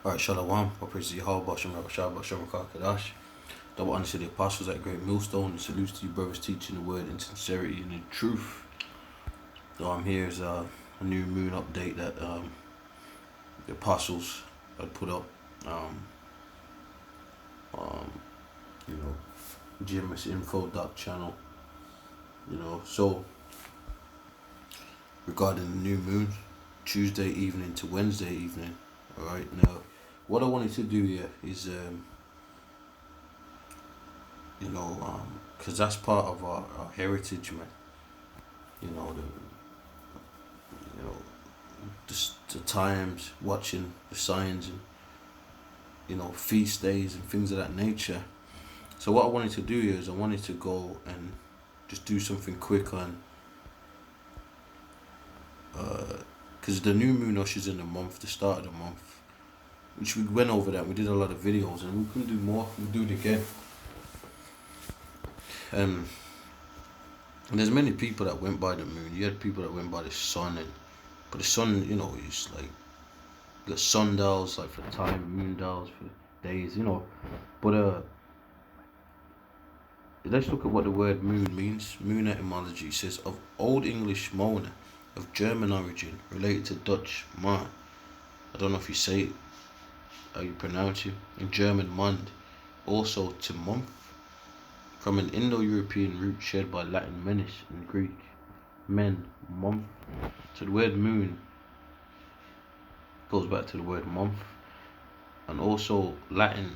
Alright, Shalom, all praise to Yahweh, Bashem, Rabashah, Bashem, Kadash. Double honor to the apostles at Great Millstone, and salutes to you brothers teaching the word in sincerity and in truth. So here is a new moon update that the apostles had put up. You know, GMS Info Doc channel. So regarding the new moon, Tuesday evening to Wednesday evening. Alright, now what I wanted to do here is because that's part of our heritage, man. The times, watching the signs, and feast days and things of that nature. So what I wanted to do here is I wanted to go and just do something quick on because the new moon ushers in the month, the start of the month, which we went over that. We did a lot of videos and we couldn't do more. We'll do it again. And there's many people that went by the moon. You had people that went by the sun, but the sun, is like the sundials, like for time, moon dials for days, But let's look at what the word moon means. Moon etymology says of Old English mona, of German origin, related to Dutch maan. I don't know if you say it, how you pronounce it. In German mond, also to month, from an Indo-European root shared by Latin menis and Greek men, month. So the word moon goes back to the word month, and also Latin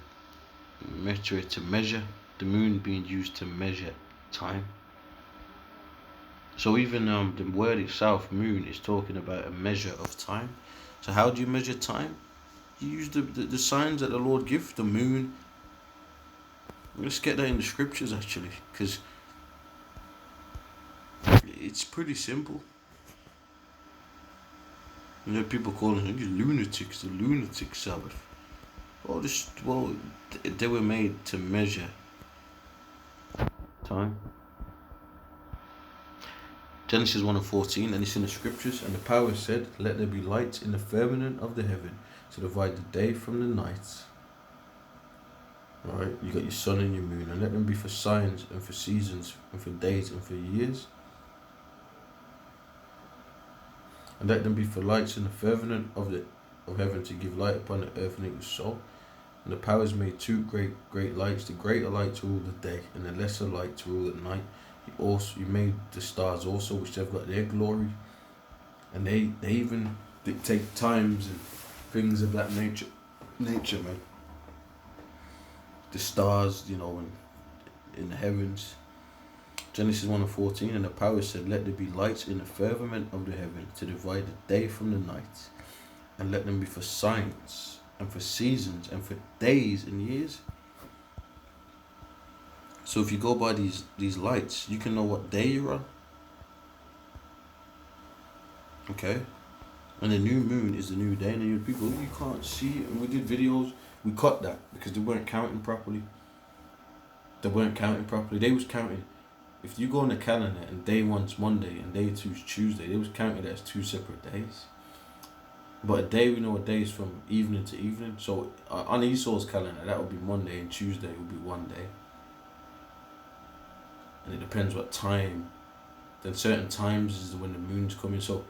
metre, to measure, the moon being used to measure time. So even the word itself, moon, is talking about a measure of time. So how do you measure time? You use the signs that the Lord gives, the moon. Let's get that in the scriptures, actually, because it's pretty simple. People calling these lunatics, the lunatic Sabbath. Well, they were made to measure time. Genesis 1:14, and it's in the scriptures. And the power said, let there be lights in the firmament of the heaven to divide the day from the night. Alright, you got your sun and your moon, and let them be for signs and for seasons and for days and for years. And let them be for lights in the firmament of heaven to give light upon the earth, and it was so. And the powers made two great lights, the greater light to rule the day, and the lesser light to rule at night. He made the stars also, which they've got their glory, and they even dictate times and things of that nature, man. The stars, in the heavens. Genesis 1:14, and the power said, let there be lights in the firmament of the heaven to divide the day from the night, and let them be for signs and for seasons and for days and years. So if you go by these lights, you can know what day you're on. Okay? And the new moon is the new day, and the people, you can't see it. And we did videos, we cut that because they weren't counting properly. They was counting. If you go on the calendar and day one's Monday and day two's Tuesday, they was counting it as two separate days. But a day, we know a day is from evening to evening. So on Esau's calendar, that would be Monday, and Tuesday would be one day. And it depends what time. Then certain times is when the moon's coming. So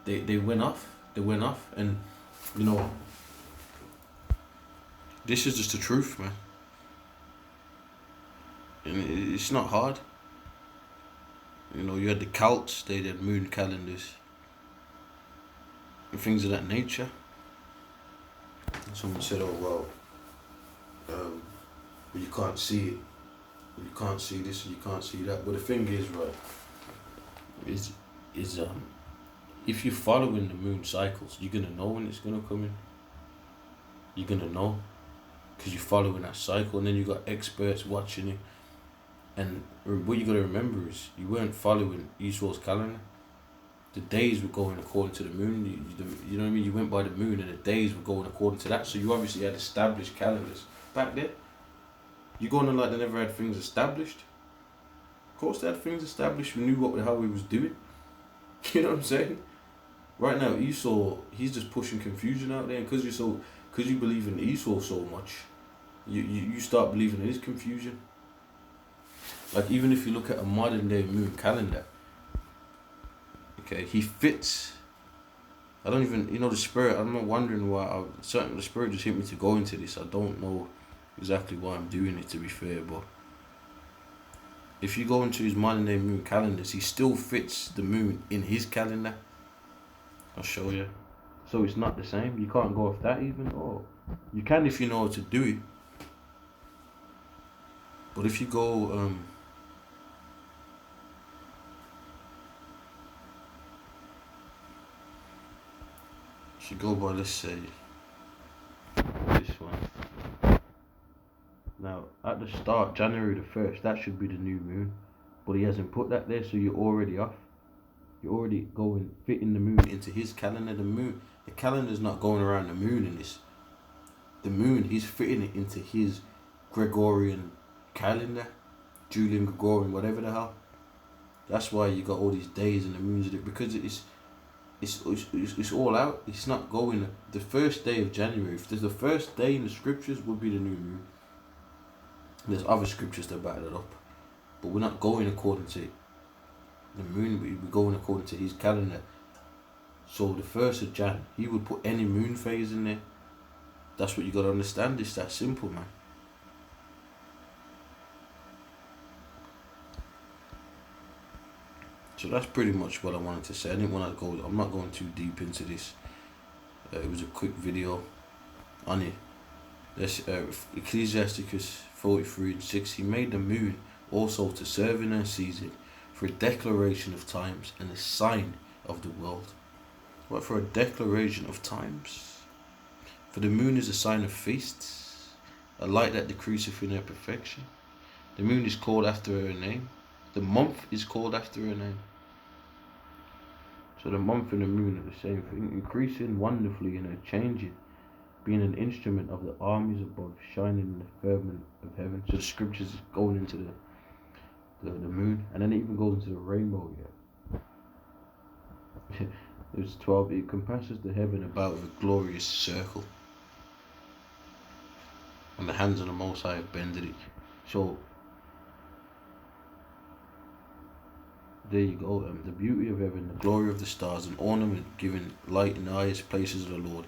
they went off. And this is just the truth, man. And it's not hard. You had the Celts, they had moon calendars and things of that nature. Someone said, well, you can't see it. You can't see this and you can't see that. But the thing is, right, is if you're following the moon cycles, you're gonna know when it's gonna come in. You're gonna know because you're following that cycle, and then you got experts watching it. And what you gotta remember is you weren't following Esau's calendar. The days were going according to the moon. You know what I mean? You went by the moon, and the days were going according to that. So you obviously had established calendars back then. You going on like they never had things established? Of course they had things established. We knew how we was doing. You know what I'm saying? Right now, Esau, he's just pushing confusion out there, and because because you believe in Esau so much, you start believing in his confusion. Like, even if you look at a modern day moon calendar, okay, he fits. I don't even, the spirit, I'm not wondering why, the spirit just hit me to go into this. I don't know exactly why I'm doing it, to be fair, but if you go into his modern day moon calendars, he still fits the moon in his calendar. I'll show you. So it's not the same. You can't go off that even. Or you can if you know how to do it. But if you go, by, let's say, this one. Now, at the start, January the 1st, that should be the new moon. But he hasn't put that there, so you're already off. You're already fitting the moon into his calendar. The calendar's not going around the moon in this. The moon, he's fitting it into his Gregorian calendar. Julian Gregorian, whatever the hell. That's why you got all these days and the moons, because it's all out. It's not going. The first day of January, if there's the first day in the scriptures, would be the new moon. There's other scriptures that back it up, but we're not going according to the moon. We're going according to his calendar. So the 1st of Jan, he would put any moon phase in there. That's what you got to understand. It's that simple, man. So that's pretty much what I wanted to say. I'm not going too deep into this. It was a quick video on it. That's Ecclesiasticus 43:6. He made the moon also to serve in her season, for a declaration of times and a sign of the world. What, for a declaration of times? For the moon is a sign of feasts, a light that decreaseth in her perfection. The moon is called after her name. The month is called after her name. So the month and the moon are the same thing, increasing wonderfully in her changing, being an instrument of the armies above, shining in the firmament of heaven. So the scriptures is going into the moon, and then it even goes into the rainbow. Yeah. There's 12. It compasses the heaven about with a glorious circle, and the hands of the Most High have bended it. So there you go. The beauty of heaven, the glory of the stars, an ornament giving light in the highest places of the Lord.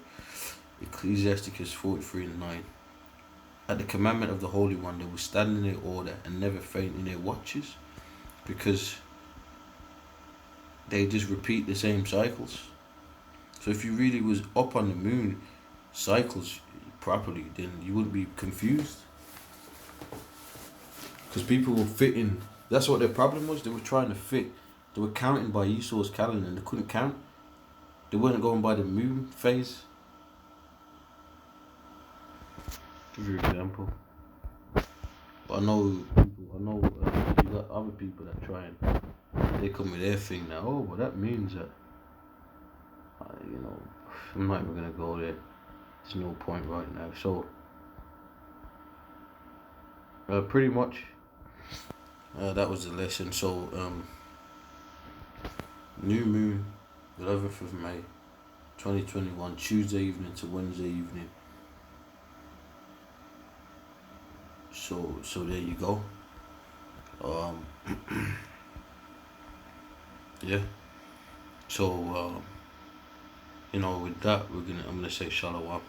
Ecclesiasticus 43:9. At the commandment of the Holy One, they will stand in their order and never faint in their watches, because they just repeat the same cycles. So if you really was up on the moon cycles properly, then you wouldn't be confused. Because people were fitting. That's what their problem was. They were trying to fit. They were counting by Esau's calendar and they couldn't count. They weren't going by the moon phase. Give you an example. But I know you got other people that try and they come with their thing now. Oh, well, that means that, I'm not even gonna go there. There's no point right now. So, pretty much, that was the lesson. So, new moon, 11th of May, 2021, Tuesday evening to Wednesday evening. So there you go. Yeah. So with that I'm gonna say shalom.